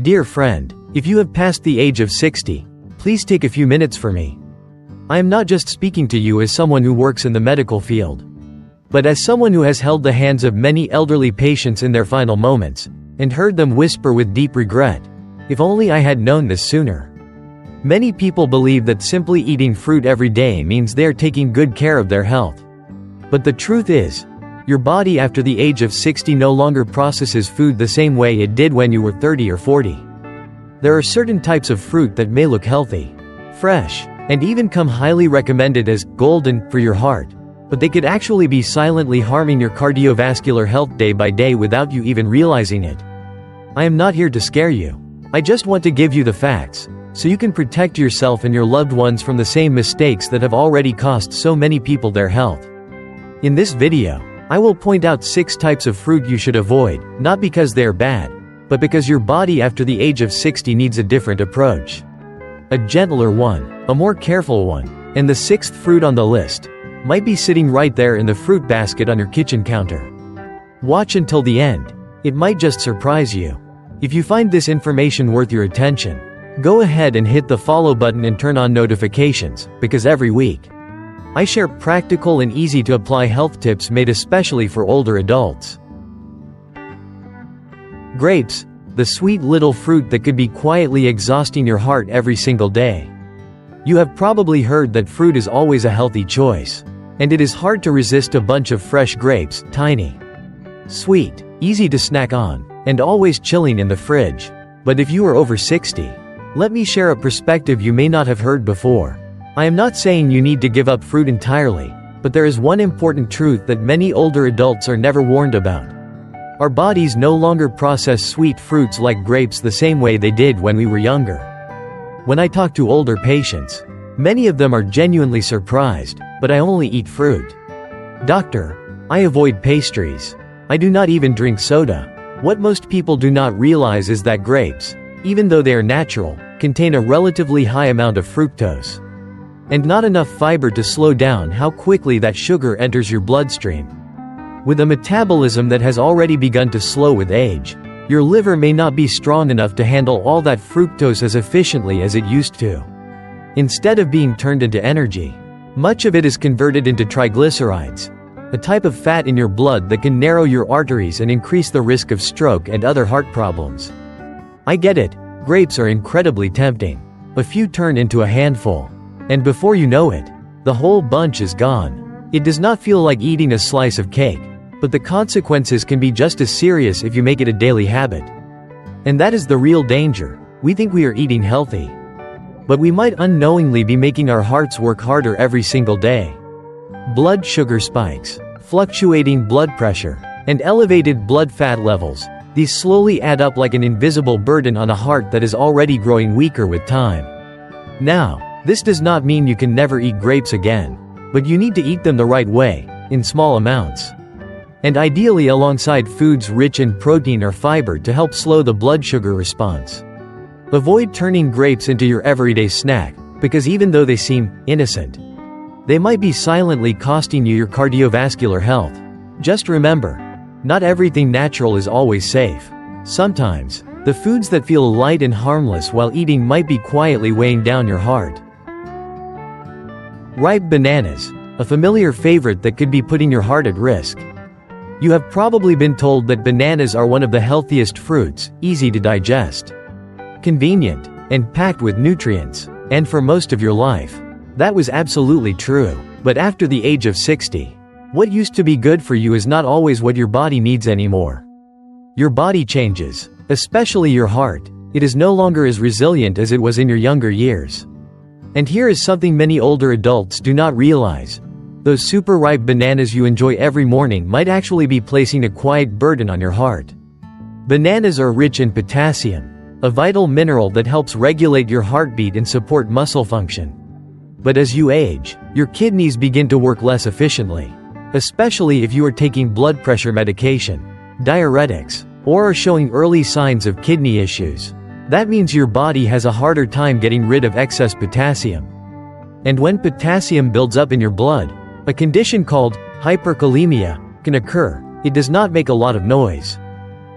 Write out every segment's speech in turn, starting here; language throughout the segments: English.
Dear friend, if you have passed the age of 60, please take a few minutes for me. I am not just speaking to you as someone who works in the medical field, but as someone who has held the hands of many elderly patients in their final moments, and heard them whisper with deep regret, "If only I had known this sooner." Many people believe that simply eating fruit every day means they are taking good care of their health. But the truth is, your body after the age of 60 no longer processes food the same way it did when you were 30 or 40. There are certain types of fruit that may look healthy, fresh, and even come highly recommended as golden for your heart, but they could actually be silently harming your cardiovascular health day by day without you even realizing it. I am not here to scare you. I just want to give you the facts, so you can protect yourself and your loved ones from the same mistakes that have already cost so many people their health. In this video, I will point out 6 types of fruit you should avoid, not because they are bad, but because your body after the age of 60 needs a different approach. A gentler one, a more careful one, and the 6th fruit on the list might be sitting right there in the fruit basket on your kitchen counter. Watch until the end. It might just surprise you. If you find this information worth your attention, go ahead and hit the follow button and turn on notifications, because every week, I share practical and easy-to-apply health tips made especially for older adults. Grapes, the sweet little fruit that could be quietly exhausting your heart every single day. You have probably heard that fruit is always a healthy choice, and it is hard to resist a bunch of fresh grapes, tiny, sweet, easy to snack on, and always chilling in the fridge. But if you are over 60, let me share a perspective you may not have heard before. I am not saying you need to give up fruit entirely, but there is one important truth that many older adults are never warned about. Our bodies no longer process sweet fruits like grapes the same way they did when we were younger. When I talk to older patients, many of them are genuinely surprised, "But I only eat fruit. Doctor, I avoid pastries. I do not even drink soda." What most people do not realize is that grapes, even though they are natural, contain a relatively high amount of fructose, and not enough fiber to slow down how quickly that sugar enters your bloodstream. With a metabolism that has already begun to slow with age, your liver may not be strong enough to handle all that fructose as efficiently as it used to. Instead of being turned into energy, much of it is converted into triglycerides, a type of fat in your blood that can narrow your arteries and increase the risk of stroke and other heart problems. I get it, grapes are incredibly tempting. A few turn into a handful, and before you know it, the whole bunch is gone. It does not feel like eating a slice of cake, but the consequences can be just as serious if you make it a daily habit. And that is the real danger. We think we are eating healthy, but we might unknowingly be making our hearts work harder every single day. Blood sugar spikes, fluctuating blood pressure, and elevated blood fat levels, these slowly add up like an invisible burden on a heart that is already growing weaker with time. Now, this does not mean you can never eat grapes again, but you need to eat them the right way, in small amounts, and ideally alongside foods rich in protein or fiber to help slow the blood sugar response. Avoid turning grapes into your everyday snack, because even though they seem innocent, they might be silently costing you your cardiovascular health. Just remember, not everything natural is always safe. Sometimes, the foods that feel light and harmless while eating might be quietly weighing down your heart. Ripe bananas, a familiar favorite that could be putting your heart at risk. You have probably been told that bananas are one of the healthiest fruits, easy to digest, convenient, and packed with nutrients, and for most of your life, that was absolutely true. But after the age of 60, what used to be good for you is not always what your body needs anymore. Your body changes, especially your heart. It is no longer as resilient as it was in your younger years. And here is something many older adults do not realize. Those super ripe bananas you enjoy every morning might actually be placing a quiet burden on your heart. Bananas are rich in potassium, a vital mineral that helps regulate your heartbeat and support muscle function. But as you age, your kidneys begin to work less efficiently, especially if you are taking blood pressure medication, diuretics, or are showing early signs of kidney issues. That means your body has a harder time getting rid of excess potassium. And when potassium builds up in your blood, a condition called hyperkalemia can occur. It does not make a lot of noise,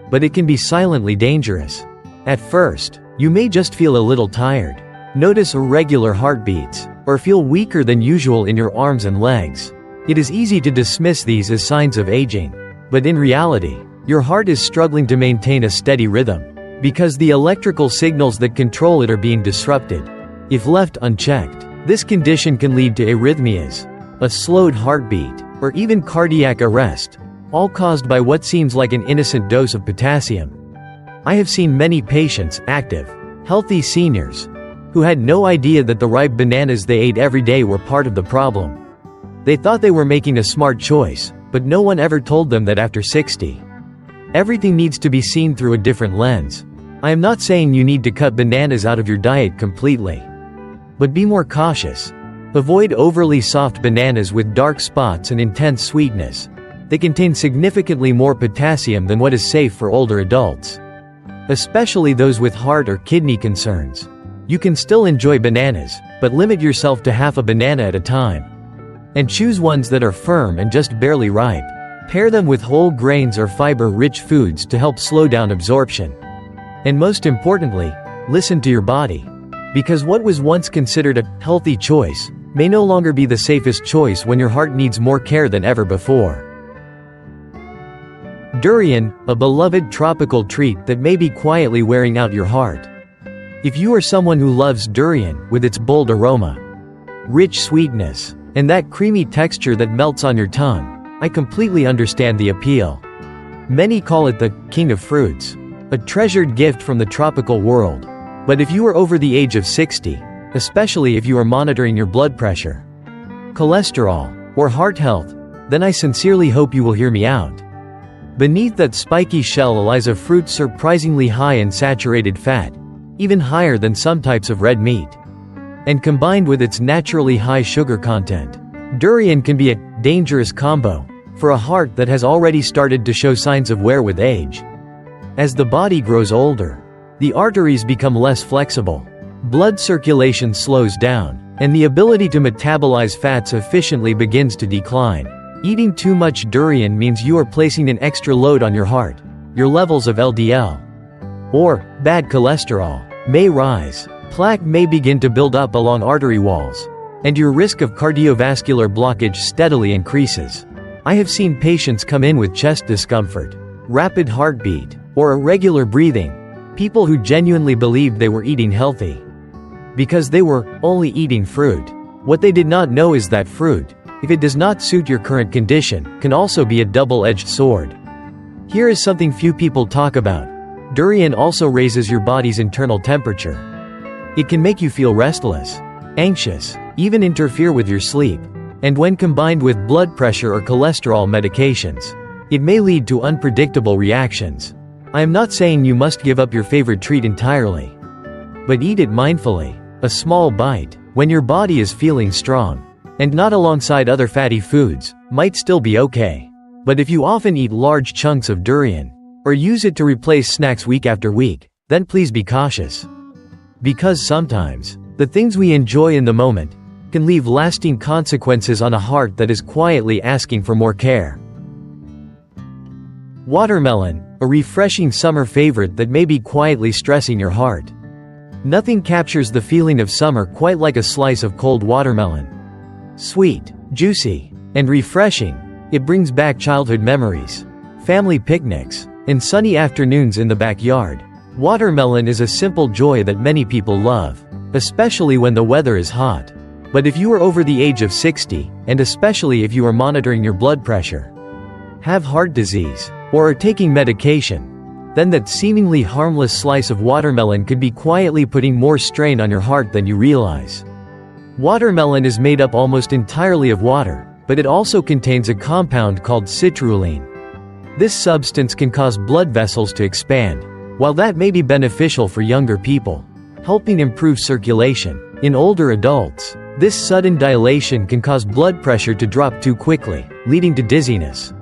but it can be silently dangerous. At first, you may just feel a little tired, notice irregular heartbeats, or feel weaker than usual in your arms and legs. It is easy to dismiss these as signs of aging. But in reality, your heart is struggling to maintain a steady rhythm, because the electrical signals that control it are being disrupted. If left unchecked, this condition can lead to arrhythmias, a slowed heartbeat, or even cardiac arrest, all caused by what seems like an innocent dose of potassium. I have seen many patients, active, healthy seniors, who had no idea that the ripe bananas they ate every day were part of the problem. They thought they were making a smart choice, but no one ever told them that after 60, everything needs to be seen through a different lens. I am not saying you need to cut bananas out of your diet completely. But be more cautious. Avoid overly soft bananas with dark spots and intense sweetness. They contain significantly more potassium than what is safe for older adults, especially those with heart or kidney concerns. You can still enjoy bananas, but limit yourself to half a banana at a time. And choose ones that are firm and just barely ripe. Pair them with whole grains or fiber-rich foods to help slow down absorption. And most importantly, listen to your body. Because what was once considered a healthy choice may no longer be the safest choice when your heart needs more care than ever before. Durian, a beloved tropical treat that may be quietly wearing out your heart. If you are someone who loves durian, with its bold aroma, rich sweetness, and that creamy texture that melts on your tongue, I completely understand the appeal. Many call it the king of fruits, a treasured gift from the tropical world. But if you are over the age of 60, especially if you are monitoring your blood pressure, cholesterol, or heart health, then I sincerely hope you will hear me out. Beneath that spiky shell lies a fruit surprisingly high in saturated fat, even higher than some types of red meat. And combined with its naturally high sugar content, durian can be a dangerous combo for a heart that has already started to show signs of wear with age. As the body grows older, the arteries become less flexible, blood circulation slows down, and the ability to metabolize fats efficiently begins to decline. Eating too much durian means you are placing an extra load on your heart. Your levels of LDL, or bad cholesterol, may rise. Plaque may begin to build up along artery walls, and your risk of cardiovascular blockage steadily increases. I have seen patients come in with chest discomfort, rapid heartbeat, or irregular breathing, people who genuinely believed they were eating healthy because they were only eating fruit. What they did not know is that fruit, if it does not suit your current condition, can also be a double-edged sword. Here is something few people talk about. Durian also raises your body's internal temperature. It can make you feel restless, anxious, even interfere with your sleep. And when combined with blood pressure or cholesterol medications, it may lead to unpredictable reactions. I am not saying you must give up your favorite treat entirely, but eat it mindfully, a small bite, when your body is feeling strong, and not alongside other fatty foods, might still be okay. But if you often eat large chunks of durian, or use it to replace snacks week after week, then please be cautious. Because sometimes, the things we enjoy in the moment can leave lasting consequences on a heart that is quietly asking for more care. Watermelon, a refreshing summer favorite that may be quietly stressing your heart. Nothing captures the feeling of summer quite like a slice of cold watermelon. Sweet, juicy, and refreshing, it brings back childhood memories, family picnics, and sunny afternoons in the backyard. Watermelon is a simple joy that many people love, especially when the weather is hot. But if you are over the age of 60, and especially if you are monitoring your blood pressure, have heart disease, or are taking medication, then that seemingly harmless slice of watermelon could be quietly putting more strain on your heart than you realize. Watermelon is made up almost entirely of water, but it also contains a compound called citrulline. This substance can cause blood vessels to expand. While that may be beneficial for younger people, helping improve circulation, in older adults, this sudden dilation can cause blood pressure to drop too quickly, leading to dizziness,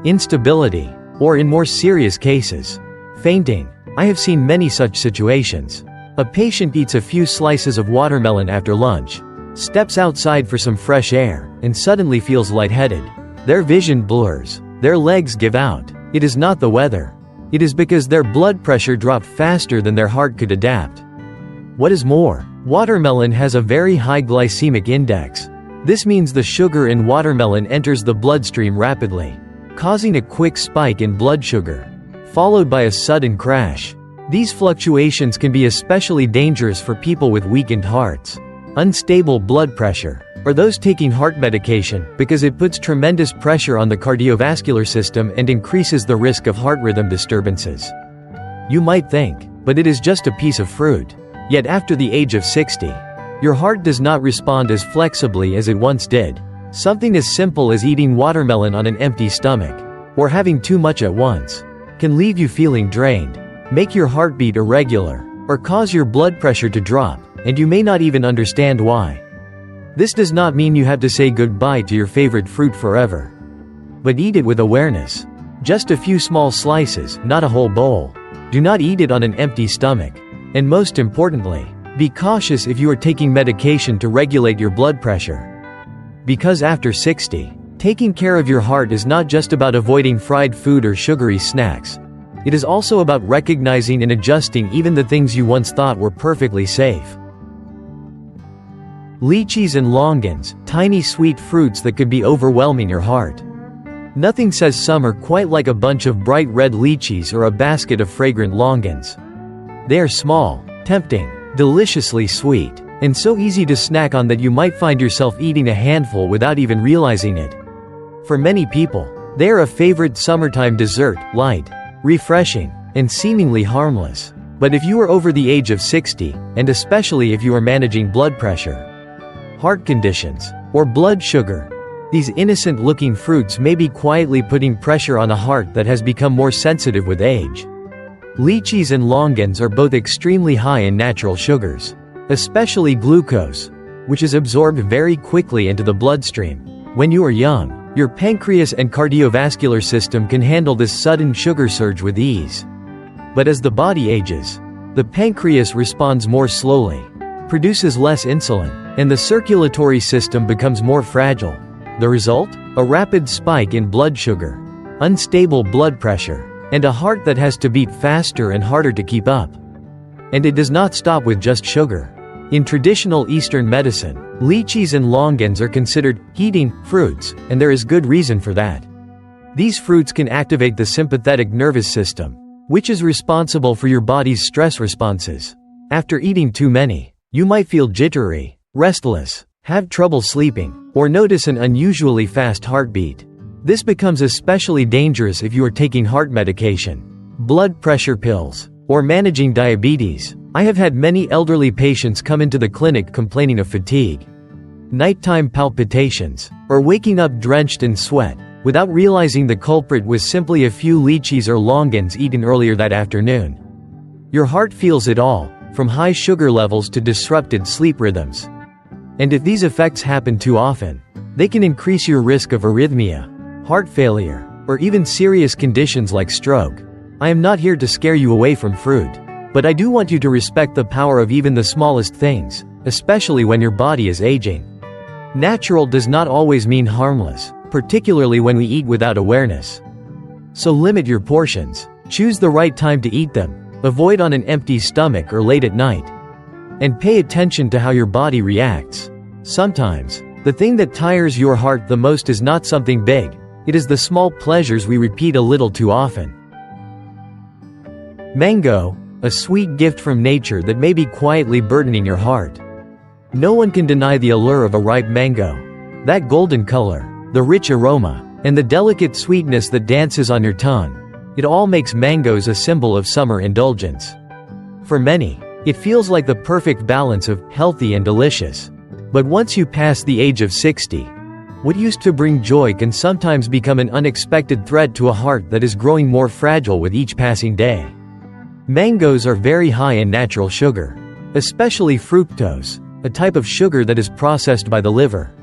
instability, or in more serious cases, fainting. I have seen many such situations. A patient eats a few slices of watermelon after lunch, steps outside for some fresh air, and suddenly feels lightheaded. Their vision blurs, their legs give out. It is not the weather. It is because their blood pressure dropped faster than their heart could adapt. What is more, watermelon has a very high glycemic index. This means the sugar in watermelon enters the bloodstream rapidly, causing a quick spike in blood sugar, followed by a sudden crash. These fluctuations can be especially dangerous for people with weakened hearts, unstable blood pressure, or those taking heart medication, because it puts tremendous pressure on the cardiovascular system and increases the risk of heart rhythm disturbances. You might think, but it is just a piece of fruit. Yet after the age of 60, your heart does not respond as flexibly as it once did. Something as simple as eating watermelon on an empty stomach, or having too much at once, can leave you feeling drained, make your heartbeat irregular, or cause your blood pressure to drop, and you may not even understand why. This does not mean you have to say goodbye to your favorite fruit forever. But eat it with awareness. Just a few small slices, not a whole bowl. Do not eat it on an empty stomach. And most importantly, be cautious if you are taking medication to regulate your blood pressure. Because after 60, taking care of your heart is not just about avoiding fried food or sugary snacks. It is also about recognizing and adjusting even the things you once thought were perfectly safe. Lychees and longans, tiny sweet fruits that could be overwhelming your heart. Nothing says summer quite like a bunch of bright red lychees or a basket of fragrant longans. They are small, tempting, deliciously sweet, and so easy to snack on that you might find yourself eating a handful without even realizing it. For many people, they are a favorite summertime dessert, light, refreshing, and seemingly harmless. But if you are over the age of 60, and especially if you are managing blood pressure, heart conditions, or blood sugar, these innocent-looking fruits may be quietly putting pressure on a heart that has become more sensitive with age. Lychees and longans are both extremely high in natural sugars, especially glucose, which is absorbed very quickly into the bloodstream. When you are young, your pancreas and cardiovascular system can handle this sudden sugar surge with ease. But as the body ages, the pancreas responds more slowly, produces less insulin, and the circulatory system becomes more fragile. The result? A rapid spike in blood sugar, unstable blood pressure, and a heart that has to beat faster and harder to keep up. And it does not stop with just sugar. In traditional Eastern medicine, lychees and longans are considered heating fruits, and there is good reason for that. These fruits can activate the sympathetic nervous system, which is responsible for your body's stress responses. After eating too many, you might feel jittery, restless, have trouble sleeping, or notice an unusually fast heartbeat. This becomes especially dangerous if you are taking heart medication, blood pressure pills, or managing diabetes. I have had many elderly patients come into the clinic complaining of fatigue, nighttime palpitations, or waking up drenched in sweat, without realizing the culprit was simply a few lychees or longans eaten earlier that afternoon. Your heart feels it all, from high sugar levels to disrupted sleep rhythms. And if these effects happen too often, they can increase your risk of arrhythmia, heart failure, or even serious conditions like stroke. I am not here to scare you away from fruit, but I do want you to respect the power of even the smallest things, especially when your body is aging. Natural does not always mean harmless, particularly when we eat without awareness. So limit your portions, choose the right time to eat them, avoid on an empty stomach or late at night, and pay attention to how your body reacts. Sometimes, the thing that tires your heart the most is not something big. It is the small pleasures we repeat a little too often. Mango, a sweet gift from nature that may be quietly burdening your heart. No one can deny the allure of a ripe mango. That golden color, the rich aroma, and the delicate sweetness that dances on your tongue. It all makes mangoes a symbol of summer indulgence. For many, it feels like the perfect balance of healthy and delicious. But once you pass the age of 60, what used to bring joy can sometimes become an unexpected threat to a heart that is growing more fragile with each passing day. Mangoes are very high in natural sugar, especially fructose, a type of sugar that is processed by the liver,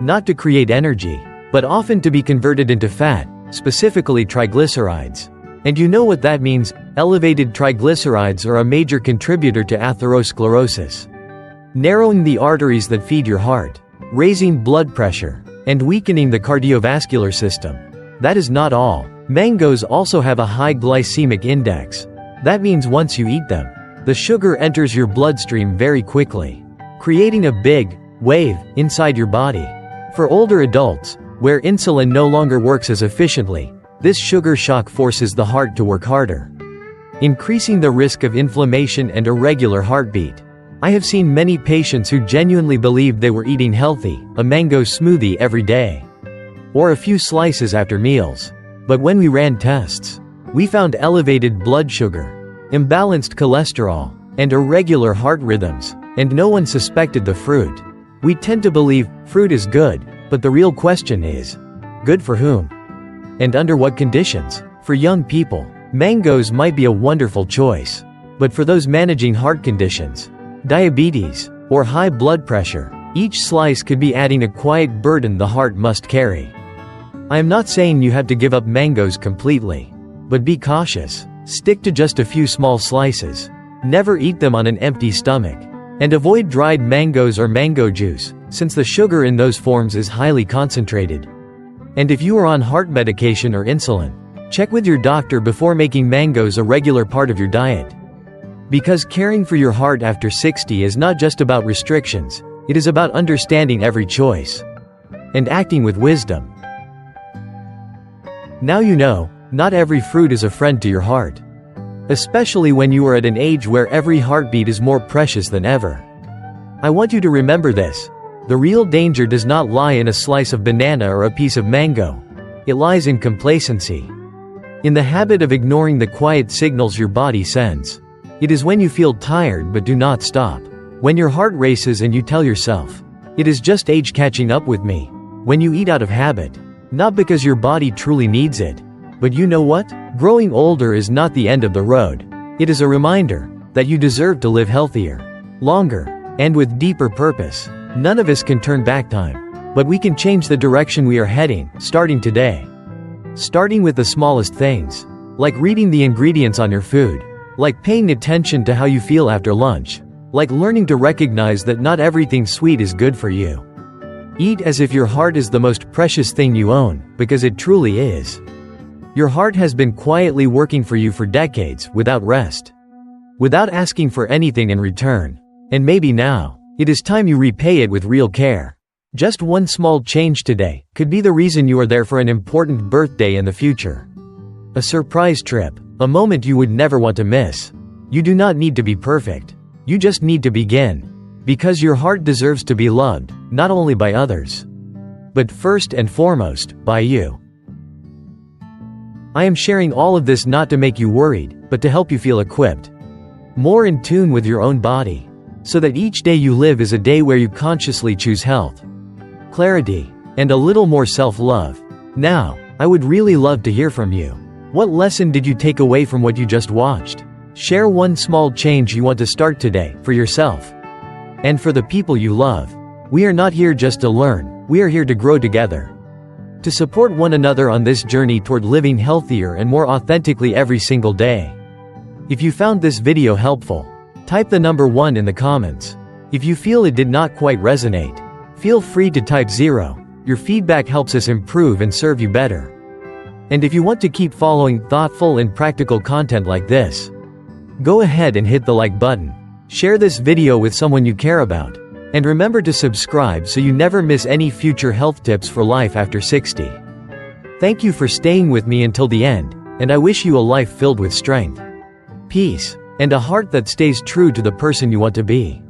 not to create energy, but often to be converted into fat, specifically triglycerides. And you know what that means. Elevated triglycerides are a major contributor to atherosclerosis, narrowing the arteries that feed your heart, raising blood pressure, and weakening the cardiovascular system. That is not all. Mangoes also have a high glycemic index. That means once you eat them, the sugar enters your bloodstream very quickly, creating a big wave inside your body. For older adults, where insulin no longer works as efficiently, this sugar shock forces the heart to work harder, increasing the risk of inflammation and irregular heartbeat. I have seen many patients who genuinely believed they were eating healthy, a mango smoothie every day, or a few slices after meals. But when we ran tests, we found elevated blood sugar, imbalanced cholesterol, and irregular heart rhythms, and no one suspected the fruit. We tend to believe fruit is good, but the real question is, good for whom? And under what conditions? For young people, mangoes might be a wonderful choice. But for those managing heart conditions, diabetes, or high blood pressure, each slice could be adding a quiet burden the heart must carry. I am not saying you have to give up mangoes completely. But be cautious. Stick to just a few small slices. Never eat them on an empty stomach. And avoid dried mangoes or mango juice, since the sugar in those forms is highly concentrated. And if you are on heart medication or insulin, check with your doctor before making mangoes a regular part of your diet. Because caring for your heart after 60 is not just about restrictions, it is about understanding every choice and acting with wisdom. Now you know, not every fruit is a friend to your heart. Especially when you are at an age where every heartbeat is more precious than ever. I want you to remember this. The real danger does not lie in a slice of banana or a piece of mango. It lies in complacency. In the habit of ignoring the quiet signals your body sends. It is when you feel tired but do not stop. When your heart races and you tell yourself, it is just age catching up with me. When you eat out of habit. Not because your body truly needs it. But you know what? Growing older is not the end of the road. It is a reminder that you deserve to live healthier, longer, and with deeper purpose. None of us can turn back time. But we can change the direction we are heading, starting today. Starting with the smallest things. Like reading the ingredients on your food. Like paying attention to how you feel after lunch. Like learning to recognize that not everything sweet is good for you. Eat as if your heart is the most precious thing you own, because it truly is. Your heart has been quietly working for you for decades, without rest. Without asking for anything in return. And maybe now, it is time you repay it with real care. Just one small change today could be the reason you are there for an important birthday in the future. A surprise trip, a moment you would never want to miss. You do not need to be perfect. You just need to begin. Because your heart deserves to be loved, not only by others, but first and foremost, by you. I am sharing all of this not to make you worried, but to help you feel equipped. More in tune with your own body. So that each day you live is a day where you consciously choose health, clarity, and a little more self-love. Now, I would really love to hear from you. What lesson did you take away from what you just watched? Share one small change you want to start today, for yourself. And for the people you love. We are not here just to learn, we are here to grow together. To support one another on this journey toward living healthier and more authentically every single day. If you found this video helpful, type the number 1 in the comments. If you feel it did not quite resonate, feel free to type 0. Your feedback helps us improve and serve you better. And if you want to keep following thoughtful and practical content like this, go ahead and hit the like button. Share this video with someone you care about. And remember to subscribe so you never miss any future health tips for life after 60. Thank you for staying with me until the end, and I wish you a life filled with strength, peace, and a heart that stays true to the person you want to be.